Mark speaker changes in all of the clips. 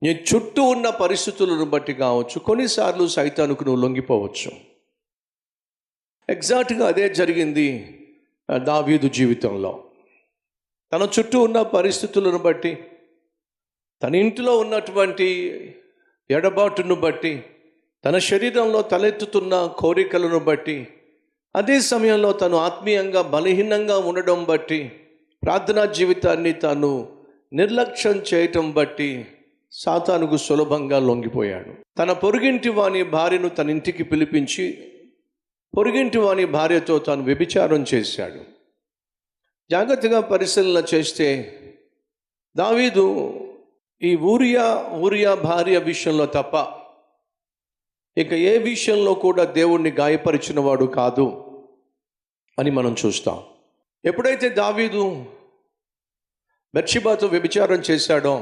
Speaker 1: నీ చుట్టూ ఉన్న పరిస్థితులను బట్టి కావచ్చు, కొన్నిసార్లు సైతానుకు నువ్వు లొంగిపోవచ్చు. ఎగ్జాక్ట్గా అదే జరిగింది దావీదు జీవితంలో. తన చుట్టూ ఉన్న పరిస్థితులను బట్టి, తన ఇంటిలో ఉన్నటువంటి ఎడబాటును బట్టి, తన శరీరంలో తలెత్తుతున్న కోరికలను బట్టి, అదే సమయంలో తను ఆత్మీయంగా బలహీనంగా ఉండడం బట్టి, ప్రార్థనా జీవితాన్ని తాను నిర్లక్ష్యం చేయటం బట్టి సాతానుకు సులభంగా లొంగిపోయాడు. తన పొరుగింటి వాని భార్యను తన ఇంటికి పిలిపించి పొరుగింటి వాని భార్యతో తాను వ్యభిచారం చేశాడు. జాగ్రత్తగా పరిశీలన చేస్తే దావీదు ఈ ఊరియా భార్య విషయంలో తప్ప ఇక ఏ విషయంలో కూడా దేవుణ్ణి గాయపరిచిన వాడు కాదు అని మనం చూస్తాం. ఎప్పుడైతే దావీదు బెత్షెబాతో వ్యభిచారం చేశాడో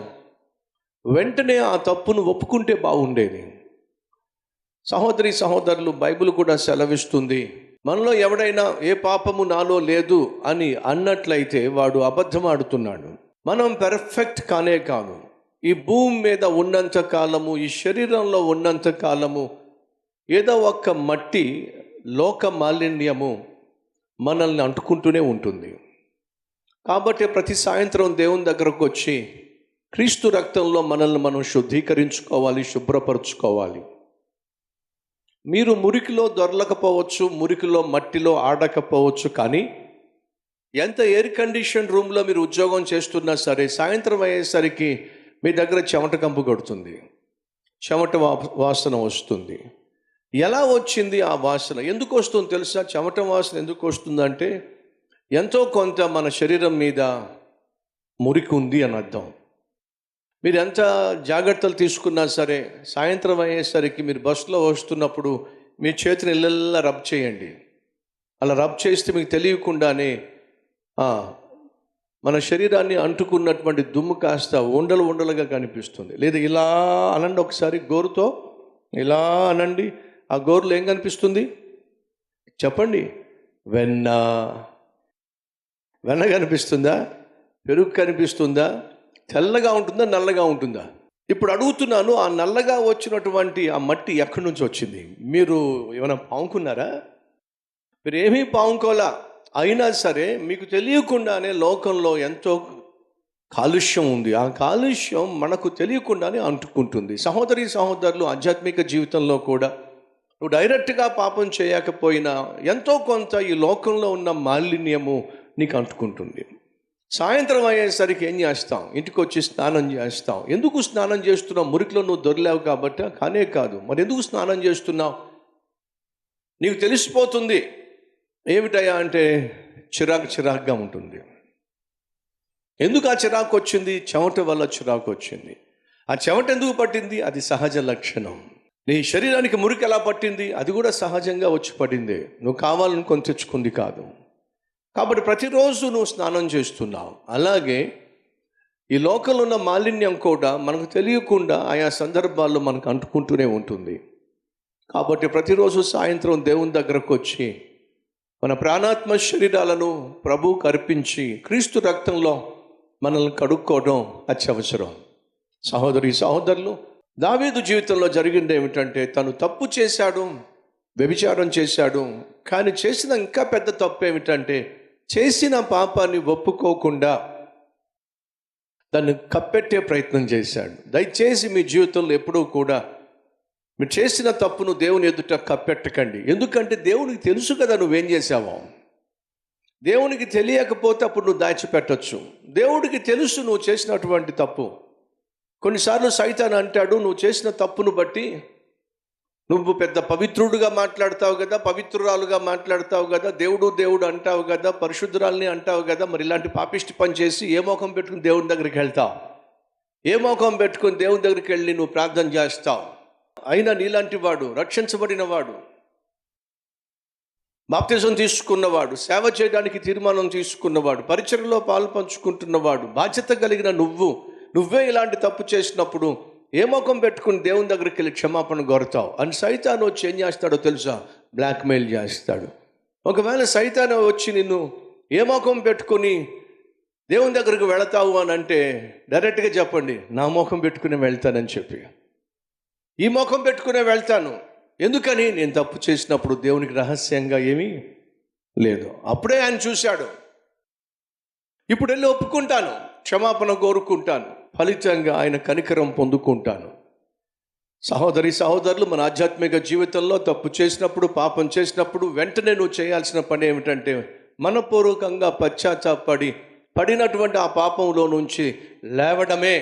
Speaker 1: వెంటనే ఆ తప్పును ఒప్పుకుంటే బాగుండేది. సహోదరి సహోదరులు, బైబిల్ కూడా సెలవిస్తుంది, మనలో ఎవడైనా ఏ పాపము నాలో లేదు అని అన్నట్లయితే వాడు అబద్ధం ఆడుతున్నాడు. మనం పెర్ఫెక్ట్ కానే కాదు. ఈ భూమి మీద ఉన్నంత కాలము, ఈ శరీరంలో ఉన్నంత కాలము ఏదో ఒక్క మట్టి, లోక మాలిన్యము మనల్ని అంటుకుంటూనే ఉంటుంది. కాబట్టి ప్రతి సాయంత్రం దేవుని దగ్గరకు వచ్చి క్రీస్తు రక్తంలో మనల్ని మనం శుద్ధీకరించుకోవాలి, శుభ్రపరచుకోవాలి. మీరు మురికిలో దొరలకపోవచ్చు, మురికిలో మట్టిలో ఆడకపోవచ్చు, కానీ ఎంత ఎయిర్ కండిషన్ రూమ్లో మీరు ఉద్యోగం చేస్తున్నా సరే సాయంత్రం అయ్యేసరికి మీ దగ్గర చెమట కంపు కొడుతుంది, చెమట వాసన వస్తుంది. ఎలా వచ్చింది ఆ వాసన? ఎందుకు వస్తుంది తెలుసా? చెమట వాసన ఎందుకు వస్తుందంటే ఎంతో కొంత మన శరీరం మీద మురికి ఉంది అని అర్థం. మీరు ఎంత జాగ్రత్తలు తీసుకున్నా సరే సాయంత్రం అయ్యేసరికి మీరు బస్సులో వస్తున్నప్పుడు మీ చేతిని ఇళ్ళల్లా రబ్ చేయండి. అలా రబ్ చేస్తే మీకు తెలియకుండానే మన శరీరాన్ని అంటుకున్నటువంటి దుమ్ము కాస్త ఉండలు ఉండలుగా కనిపిస్తుంది. లేదా ఇలా అనండి, ఒకసారి గోరుతో ఇలా అనండి. ఆ గోరులో ఏం కనిపిస్తుంది చెప్పండి? వెన్న కనిపిస్తుందా? పెరుగు కనిపిస్తుందా? తెల్లగా ఉంటుందా, నల్లగా ఉంటుందా? ఇప్పుడు అడుగుతున్నాను, ఆ నల్లగా వచ్చినటువంటి ఆ మట్టి ఎక్కడి నుంచి వచ్చింది? మీరు ఏమైనా పాముకున్నారా? మీరు ఏమీ పాముకోలా. అయినా సరే మీకు తెలియకుండానే లోకంలో ఎంతో కాలుష్యం ఉంది. ఆ కాలుష్యం మనకు తెలియకుండానే అంటుకుంటుంది. సహోదరి సహోదరులు, ఆధ్యాత్మిక జీవితంలో కూడా నువ్వు డైరెక్ట్గా పాపం చేయకపోయినా ఎంతో కొంత ఈ లోకంలో ఉన్న మాలిన్యము నీకు అంటుకుంటుంది. సాయంత్రం అయ్యేసరికి ఏం చేస్తాం? ఇంటికి వచ్చి స్నానం చేస్తాం. ఎందుకు స్నానం చేస్తున్నావు? మురికిలో నువ్వు దొరికావు కాబట్టి కానే కాదు. మరి ఎందుకు స్నానం చేస్తున్నావు? నీకు తెలిసిపోతుంది. ఏమిటయా అంటే చిరాకుగా ఉంటుంది. ఎందుకు ఆ చిరాకు వచ్చింది? చెమట వల్ల చిరాకు వచ్చింది. ఆ చెమట ఎందుకు పట్టింది? అది సహజ లక్షణం. నీ శరీరానికి మురికి ఎలా పట్టింది? అది కూడా సహజంగా వచ్చి పడింది, నువ్వు కావాలనుకొని తెచ్చుకుంది కాదు. కాబట్టి ప్రతిరోజు నువ్వు స్నానం చేస్తున్నావు. అలాగే ఈ లోకంలో ఉన్న మాలిన్యం కూడా మనకు తెలియకుండా ఆయా సందర్భాల్లో మనకు అంటుకుంటూనే ఉంటుంది. కాబట్టి ప్రతిరోజు సాయంత్రం దేవుని దగ్గరకు వచ్చి మన ప్రాణాత్మ శరీరాలను ప్రభువుకు అర్పించి క్రీస్తు రక్తంలో మనల్ని కడుక్కోవడం అత్యవసరం. సహోదరి సహోదరులు, దావీదు జీవితంలో జరిగింది ఏమిటంటే తను తప్పు చేశాడు, వ్యభిచారం చేశాడు. కానీ చేసిన ఇంకా పెద్ద తప్పు ఏమిటంటే చేసిన పాపాన్ని ఒప్పుకోకుండా దాన్ని కప్పెట్టే ప్రయత్నం చేశాడు. దయచేసి మీ జీవితంలో ఎప్పుడూ కూడా మీరు చేసిన తప్పును దేవుని ఎదుట కప్పెట్టకండి. ఎందుకంటే దేవునికి తెలుసు కదా నువ్వేం చేసావో. దేవునికి తెలియకపోతే అప్పుడు నువ్వు దాచిపెట్టచ్చు. దేవుడికి తెలుసు నువ్వు చేసినటువంటి తప్పు. కొన్నిసార్లు సైతాన్ అంటాడు, నువ్వు చేసిన తప్పును బట్టి నువ్వు పెద్ద పవిత్రుడుగా మాట్లాడతావు కదా, పవిత్రురాలుగా మాట్లాడతావు కదా, దేవుడు అంటావు కదా, పరిశుద్ధురాల్ని అంటావు కదా, మరి ఇలాంటి పాపిష్టి పని చేసి ఏ మోకం పెట్టుకుని దేవుని దగ్గరికి వెళ్తావు? ఏ మోకం పెట్టుకుని దేవుని దగ్గరికి వెళ్ళి నువ్వు ప్రార్థన చేస్తావు? అయినా నీలాంటి వాడు, రక్షించబడిన వాడు, బాప్తిజం తీసుకున్నవాడు, సేవ చేయడానికి తీర్మానం తీసుకున్నవాడు, పరిచర్యలో పాలు పంచుకుంటున్నవాడు, బాధ్యత కలిగిన నువ్వే ఇలాంటి తప్పు చేసినప్పుడు ఏ ముఖం పెట్టుకుని దేవుని దగ్గరికి వెళ్ళి క్షమాపణ కోరుతావు అని సైతాను వచ్చి ఏం చేస్తాడో తెలుసా? బ్లాక్మెయిల్ చేస్తాడు. ఒకవేళ సైతాను వచ్చి నిన్ను ఏ ముఖం పెట్టుకొని దేవుని దగ్గరకు వెళతావు అని అంటే డైరెక్ట్గా చెప్పండి, నా ముఖం పెట్టుకుని వెళ్తానని చెప్పి. ఈ ముఖం పెట్టుకునే వెళ్తాను. ఎందుకని? నేను తప్పు చేసినప్పుడు దేవునికి రహస్యంగా ఏమీ లేదు. అప్పుడే ఆయన చూశాడు. ఇప్పుడు వెళ్ళి ఒప్పుకుంటాను, క్షమాపణ కోరుకుంటాను, ఫలితంగా ఆయన కనికరం పొందుకుంటాను. సహోదరి సహోదరులు, మన ఆధ్యాత్మిక జీవితంలో తప్పు చేసినప్పుడు, పాపం చేసినప్పుడు వెంటనే నువ్వు చేయాల్సిన పని ఏమిటంటే మనపూర్వకంగా పడినటువంటి ఆ పాపంలో నుంచి లేవడమే.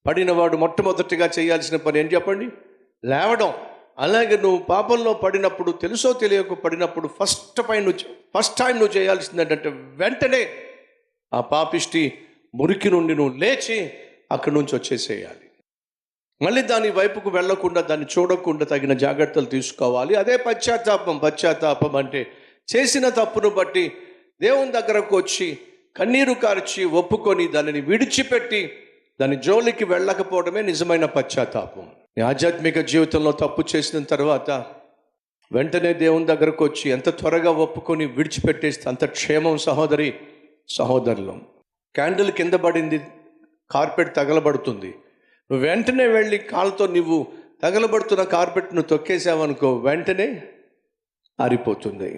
Speaker 1: పడినవాడు మొట్టమొదటిగా చేయాల్సిన పని ఏం చెప్పండి? లేవడం. అలాగే నువ్వు పాపంలో పడినప్పుడు, తెలుసో తెలియక పడినప్పుడు ఫస్ట్ టైం నువ్వు చేయాల్సింది ఏంటంటే వెంటనే ఆ పాపిష్టి మురికి నుండి నువ్వు లేచి అక్కడి నుంచి వచ్చేసేయాలి. మళ్ళీ దాని వైపుకు వెళ్లకుండా, దాన్ని చూడకుండా తగిన జాగ్రత్తలు తీసుకోవాలి. అదే పశ్చాత్తాపం. పశ్చాత్తాపం అంటే చేసిన తప్పును బట్టి దేవుని దగ్గరకు వచ్చి కన్నీరు కార్చి ఒప్పుకొని దానిని విడిచిపెట్టి దాని జోలికి వెళ్ళకపోవడమే నిజమైన పశ్చాత్తాపం. నీ ఆధ్యాత్మిక జీవితంలో తప్పు చేసిన తర్వాత వెంటనే దేవుని దగ్గరకు వచ్చి ఎంత త్వరగా ఒప్పుకొని విడిచిపెట్టేస్తే అంత క్షేమం. సహోదరి సహోదరులు, క్యాండిల్ కింద పడింది, కార్పెట్ తగలబడుతుంది. నువ్వు వెంటనే వెళ్ళి కాలుతో నువ్వు తగలబడుతున్న కార్పెట్ను తొక్కేసావనుకో, వెంటనే ఆరిపోతుంది.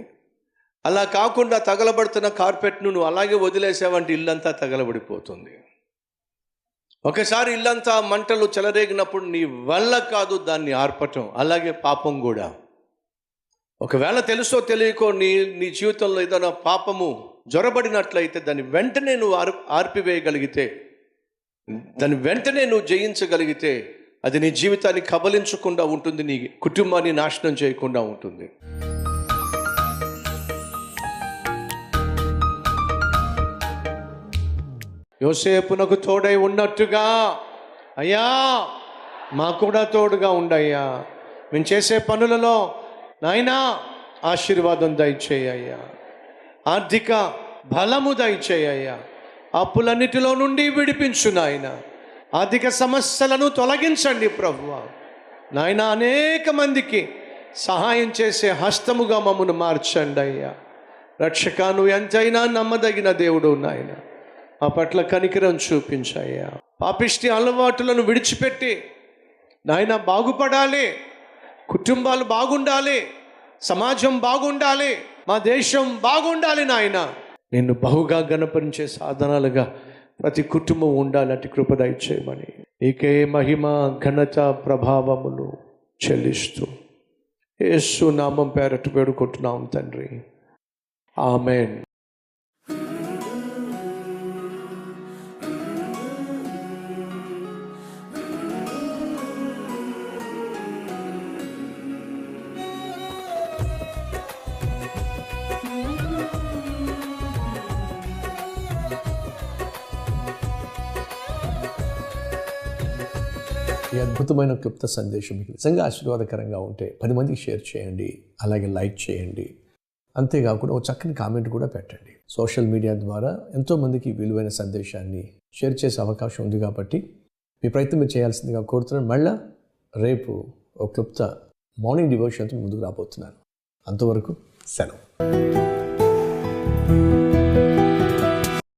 Speaker 1: అలా కాకుండా తగలబడుతున్న కార్పెట్ను నువ్వు అలాగే వదిలేసావంటే ఇల్లంతా తగలబడిపోతుంది. ఒకసారి ఇల్లంతా మంటలు చెలరేగినప్పుడు నీ వల్ల కాదు దాన్ని ఆర్పటం. అలాగే పాపం కూడా. ఒకవేళ తెలుసో తెలియకో నీ జీవితంలో ఏదైనా పాపము జ్వరబడినట్లయితే దాన్ని వెంటనే నువ్వు ఆర్పివేయగలిగితే, దాన్ని వెంటనే నువ్వు జయించగలిగితే అది నీ జీవితాన్ని కబలించకుండా ఉంటుంది, నీ కుటుంబాన్ని నాశనం చేయకుండా ఉంటుంది. యోసేపునకు తోడై ఉన్నట్టుగా అయ్యా మాకు కూడా తోడుగా ఉండయ్యా. మేము చేసే పనులలో నాయనా ఆశీర్వాదం దయచేయ్యా, ఆర్థిక బలము దయచేయ్యా, అప్పులన్నిటిలో నుండి విడిపించు నాయన, ఆర్థిక సమస్యలను తొలగించండి ప్రభువా. నాయన అనేక మందికి సహాయం చేసే హస్తముగా మమ్మను మార్చండి అయ్యా. రక్షక, నువ్వు ఎంతైనా నమ్మదగిన దేవుడు నాయన, ఆ పట్ల కనికరం చూపించయ్యా. పాపిష్టి అలవాటులను విడిచిపెట్టి నాయన బాగుపడాలి, కుటుంబాలు బాగుండాలి, సమాజం బాగుండాలి, మా దేశం బాగుండాలి నాయన. నిన్ను బహుగా గణపరించే సాధనాలుగా ప్రతి కుటుంబం ఉండాలంటే కృప దయచేయమని నీకే మహిమ ఘనత ప్రభావములు చెల్లిస్తూ యేసు నామం పేరట వేడుకుంటున్నాం తండ్రి, ఆమేన్. ఈ అద్భుతమైన క్లుప్త సందేశం మీకు నిజంగా ఆశీర్వాదకరంగా ఉంటే 10 మందికి షేర్ చేయండి, అలాగే లైక్ చేయండి. అంతేకాకుండా ఒక చక్కని కామెంట్ కూడా పెట్టండి. సోషల్ మీడియా ద్వారా ఎంతోమందికి విలువైన సందేశాన్ని షేర్ చేసే అవకాశం ఉంది కాబట్టి మీ ప్రయత్నం మీరు చేయాల్సిందిగా కోరుతున్నాను. మళ్ళీ రేపు ఒక క్లుప్త మార్నింగ్ డివోషన్తో ముందుకు రాబోతున్నాను. అంతవరకు సెలవు.